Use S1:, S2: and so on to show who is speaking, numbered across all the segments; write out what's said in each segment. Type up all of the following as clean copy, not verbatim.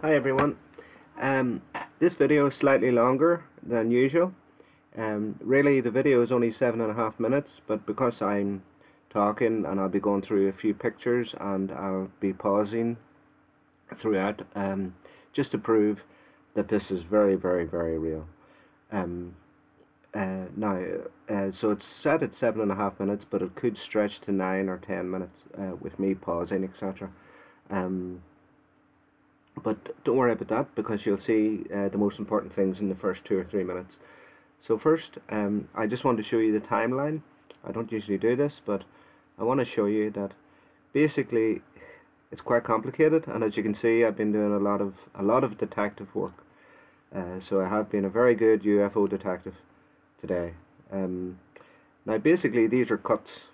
S1: Hi everyone. This video is slightly longer than usual. Really the video is only 7.5 minutes, but because I'm talking and I'll be going through a few pictures and I'll be pausing throughout just to prove that this is very real. So it's set at 7.5 minutes, but it could stretch to 9 or 10 minutes with me pausing, etc. But don't worry about that, because you'll see the most important things in the first 2 or 3 minutes. So first, I just want to show you the timeline. I don't usually do this, but I want to show you that basically it's quite complicated, and as you can see, I've been doing a lot of detective work. So I have been a very good UFO detective today. Now basically these are cuts.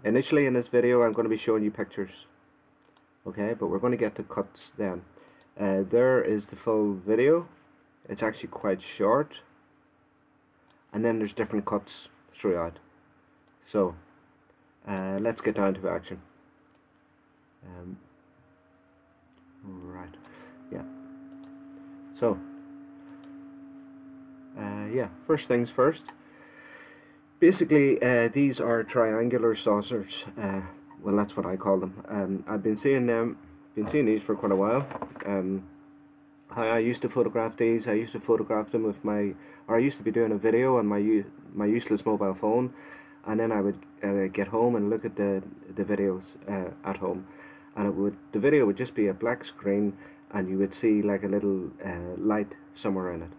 S1: Initially in this video I'm going to be showing you pictures. Okay, but we're going to get to cuts then. There is the full video. It's actually quite short. And then there's different cuts throughout. So, let's get down to action. Right, yeah. So, first things first. Basically, these are triangular saucers. Well, that's what I call them. I've been seeing these for quite a while. I used to photograph these. I used to photograph them with I used to be doing a video on my useless mobile phone, and then I would get home and look at the videos at home, and the video would just be a black screen, and you would see like a little light somewhere in it.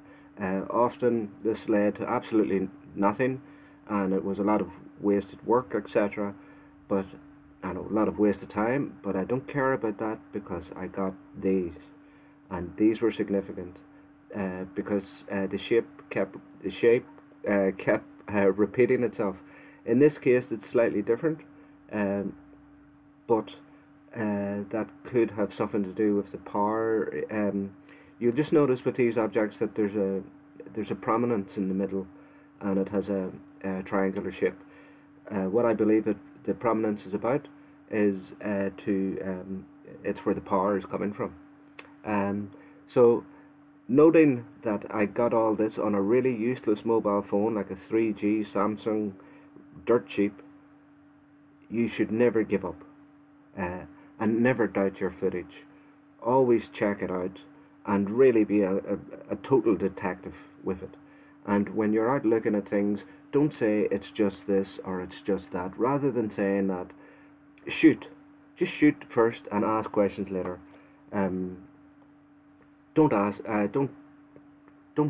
S1: Often this led to absolutely nothing, and it was a lot of wasted work, etc. But a lot of wasted time, but I don't care about that, because I got these, and these were significant because the shape kept repeating itself. In this case it's slightly different, but that could have something to do with the power. You'll just notice with these objects that there's a prominence in the middle, and it has a triangular shape. What I believe that the prominence is about is it's where the power is coming from. So noting that I got all this on a really useless mobile phone, like a 3G Samsung, dirt cheap, you should never give up, and never doubt your footage. Always check it out and really be a total detective with it. And when you're out looking at things, don't say it's just this or it's just that. Rather than saying that, shoot. Just shoot first and ask questions later. Don't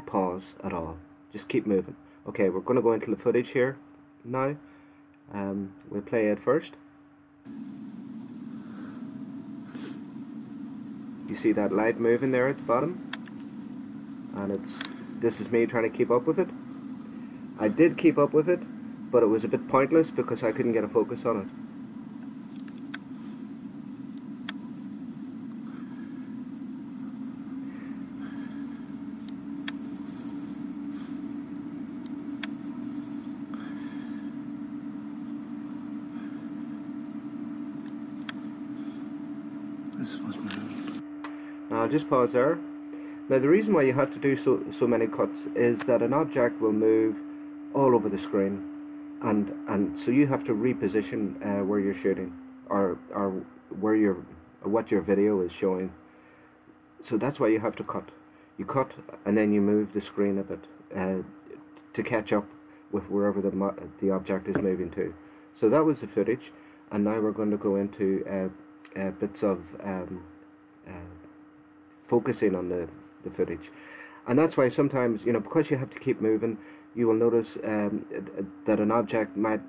S1: pause at all. Just keep moving. Okay, we're going to go into the footage here now. We'll play it first. You see that light moving there at the bottom? And this is me trying to keep up with it. I did keep up with it, but it was a bit pointless because I couldn't get a focus on it. Now I'll just pause there. Now the reason why you have to do so many cuts is that an object will move all over the screen, and so you have to reposition where you're shooting, or where what your video is showing. So that's why you have to cut. You cut and then you move the screen a bit to catch up with wherever the object is moving to. So that was the footage, and now we're going to go into bits of focusing on the footage. And that's why sometimes, because you have to keep moving, you will notice that an object might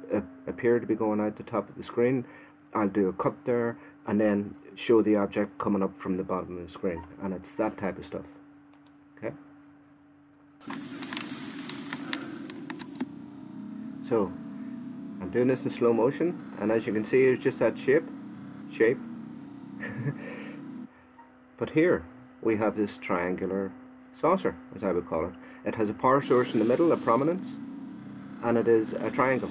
S1: appear to be going out the top of the screen. I'll do a cut there and then show the object coming up from the bottom of the screen, and it's that type of stuff. Okay, so I'm doing this in slow motion, and as you can see, it's just that shape. But here we have this triangular saucer, as I would call it. It has a power source in the middle, a prominence, and it is a triangle.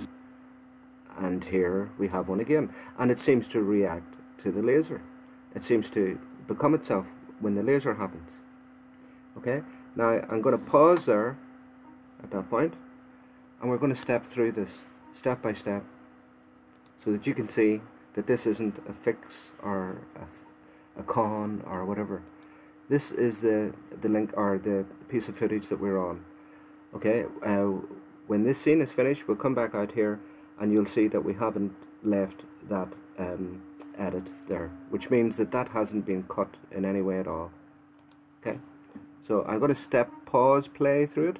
S1: And here we have one again, and it seems to react to the laser. It seems to become itself when the laser happens. Okay, now I'm going to pause there at that point, and we're going to step through this step by step so that you can see that this isn't a fix or a con or whatever. This is the link or the piece of footage that we're on. Okay, when this scene is finished, we'll come back out here and you'll see that we haven't left that edit there, which means that that hasn't been cut in any way at all. Okay, so I'm going to pause play through it,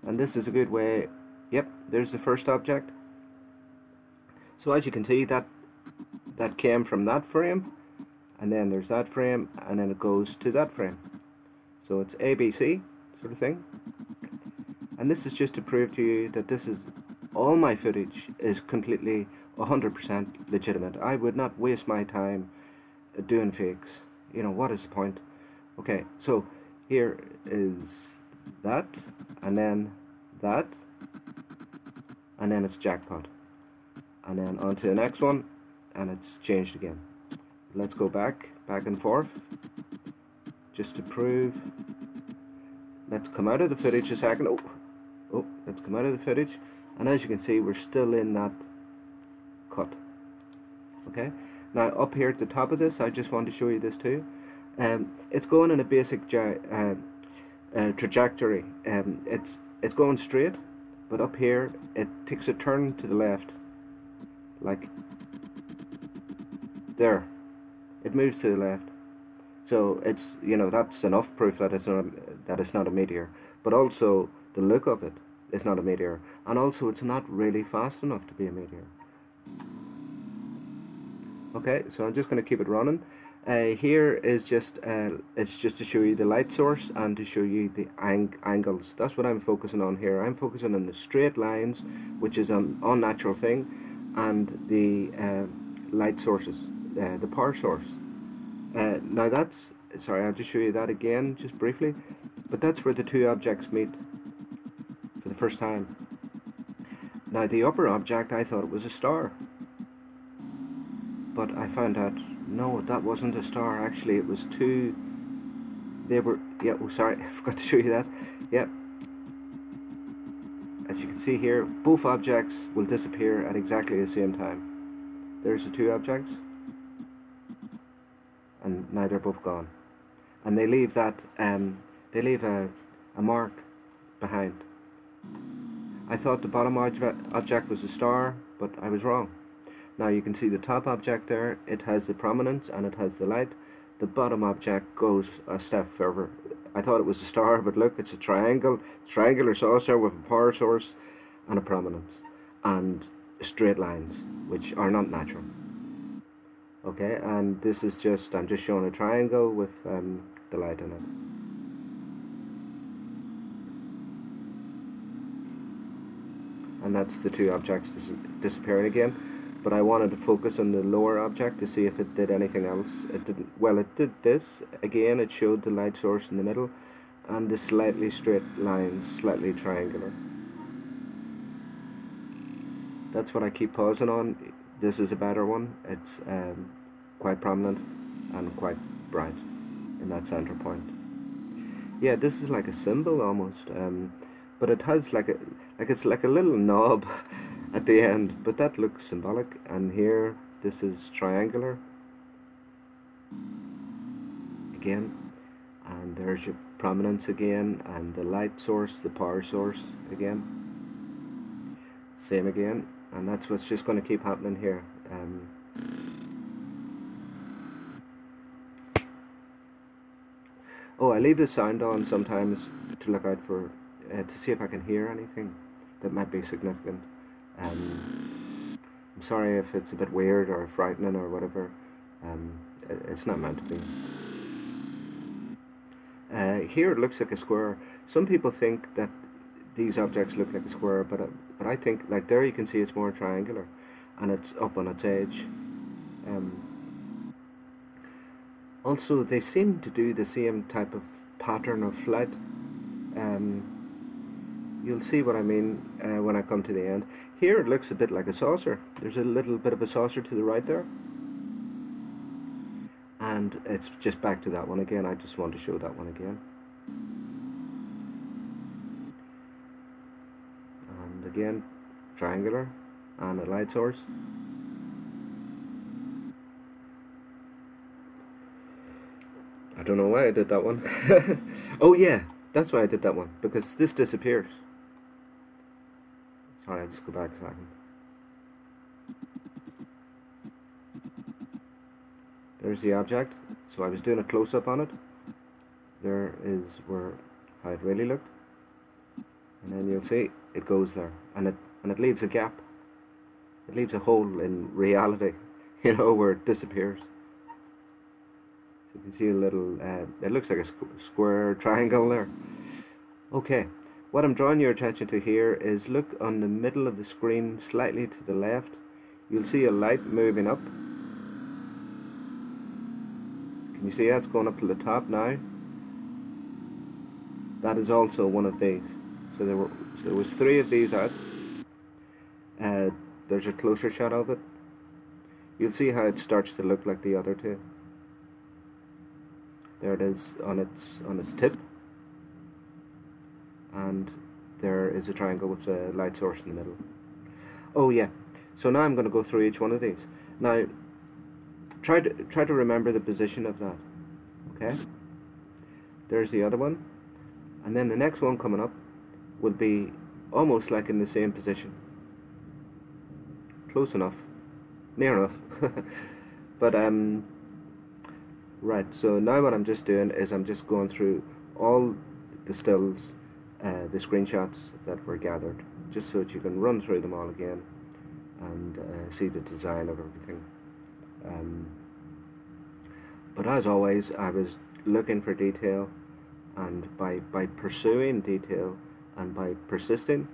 S1: and this is a good way. Yep, there's the first object. So as you can see, that came from that frame, and then there's that frame, and then it goes to that frame. So it's ABC sort of thing. And this is just to prove to you that this is all my footage is completely 100% legitimate. I would not waste my time doing fakes. You know, what is the point? Okay, so here is that, and then that, and then it's jackpot, and then on to the next one, and it's changed again. Let's go back and forth just to prove. Let's come out of the footage a second. Oh, let's come out of the footage, and as you can see, we're still in that cut. Okay, now up here at the top of this, I just want to show you this too. It's going in a basic trajectory. It's going straight, but up here it takes a turn to the left, like there. It moves to the left. So it's, you know, that's enough proof that it's not a meteor. But also the look of it is not a meteor, and also it's not really fast enough to be a meteor. Okay, so I'm just going to keep it running. Here is just it's just to show you the light source and to show you the angles. That's what I'm focusing on here. I'm focusing on the straight lines, which is an unnatural thing, and the light sources, the power source. Now that's, sorry, I'll just show you that again just briefly, but that's where the two objects meet for the first time. Now the upper object, I thought it was a star, but I found out no, that wasn't a star. Actually it was two. They were, yeah, oh sorry, I forgot to show you that. Yeah, as you can see here, both objects will disappear at exactly the same time. There's the two objects, and now they're both gone, and they leave that they leave a mark behind. I thought the bottom object was a star, but I was wrong. Now you can see the top object there, it has the prominence and it has the light. The bottom object goes a step further. I thought it was a star, but look, it's a triangular saucer with a power source and a prominence and straight lines, which are not natural. Okay, and this is just, I'm just showing a triangle with the light in it. And that's the two objects disappearing again. But I wanted to focus on the lower object to see if it did anything else. It didn't. Well, it did this. Again, it showed the light source in the middle and the slightly straight lines, slightly triangular. That's what I keep pausing on. This is a better one. It's quite prominent and quite bright in that center point. Yeah, this is like a symbol almost, but it has it's like a little knob at the end, but that looks symbolic. And here, this is triangular again, and there's your prominence again, and the light source, the power source again, same again, and that's what's just going to keep happening here. Oh, I leave the sound on sometimes to look out for, to see if I can hear anything that might be significant. I'm sorry if it's a bit weird or frightening or whatever. It's not meant to be. Here it looks like a square. Some people think that these objects look like a square, but I think, like there you can see it's more triangular and it's up on its edge. Also, they seem to do the same type of pattern of flight. You'll see what I mean when I come to the end. Here it looks a bit like a saucer. There's a little bit of a saucer to the right there. and it's just back to that one again. I just want to show that one again. And again, triangular and a light source. I don't know why I did that one. Oh yeah, that's why I did that one, because this disappears. Sorry, I'll just go back a second. There's the object. So I was doing a close-up on it. There is how it really looked. And then you'll see it goes there, and it leaves a gap. It leaves a hole in reality, you know, where it disappears. So you can see a little, it looks like a square triangle there. Okay, what I'm drawing your attention to here is look on the middle of the screen, slightly to the left. You'll see a light moving up. Can you see that's going up to the top now? That is also one of these. So there was 3 of these out. There's a closer shot of it. You'll see how it starts to look like the other 2. There it is on its tip, and there is a triangle with a light source in the middle. Oh yeah. So now I'm going to go through each one of these. Now, try to remember the position of that. Okay. There's the other one, and then the next one coming up would be almost like in the same position. Close enough, near enough. But right. So now what I'm just doing is I'm just going through all the stills, the screenshots that were gathered, just so that you can run through them all again and see the design of everything. But as always, I was looking for detail, and by pursuing detail and by persisting,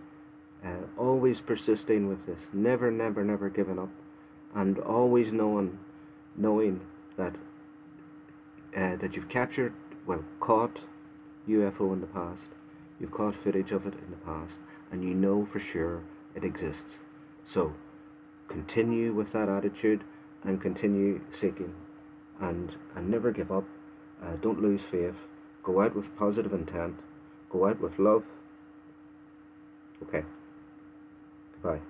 S1: always persisting with this, never giving up, and always knowing that that you've captured, well, caught UFO in the past, you've caught footage of it in the past, and you know for sure it exists. So continue with that attitude and continue seeking, and never give up. Don't lose faith. Go out with positive intent. Go out with love. Okay. Goodbye.